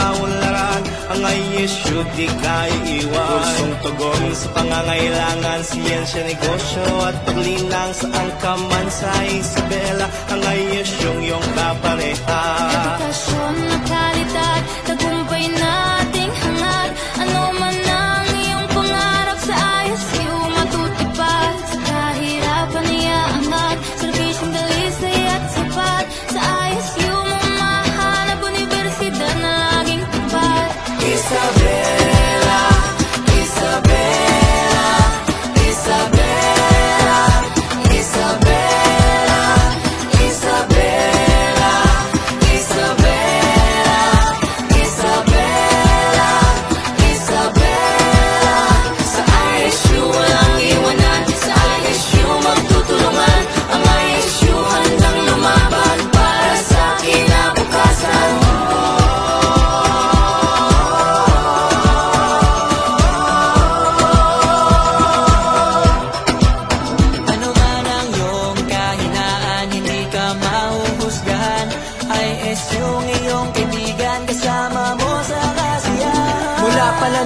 maunlaran. Ang ISU di kaya iwan. Kursong tugon sa pangangailangan, siyensya, negosyo at paglinang. Saan ka man sa Isabela, ang ISU yung kapareha. Edukasyon na kalidad, tagumpay nating hangad. Ano man ang iyong pangarap, sa ISU matutupad. Sa kahirapan iaangat, serbisyong dalisay at sapat. Sa ISU mo mahanap universidad na laging tapat. Isabela, Isabela, Isabela, Isabela, Isabela, Isabela, Isabela, Isabela. Sa ISU walang iwanan, sa ISU magtutulungan. Ang ISU handang lumaban para sa kinabukasan. Ano man ang iyong kahinaan, hindi ka mahuhusgahan. ISU ang iyong kaibigan, kasama mo sa kasiyahan. Mula pala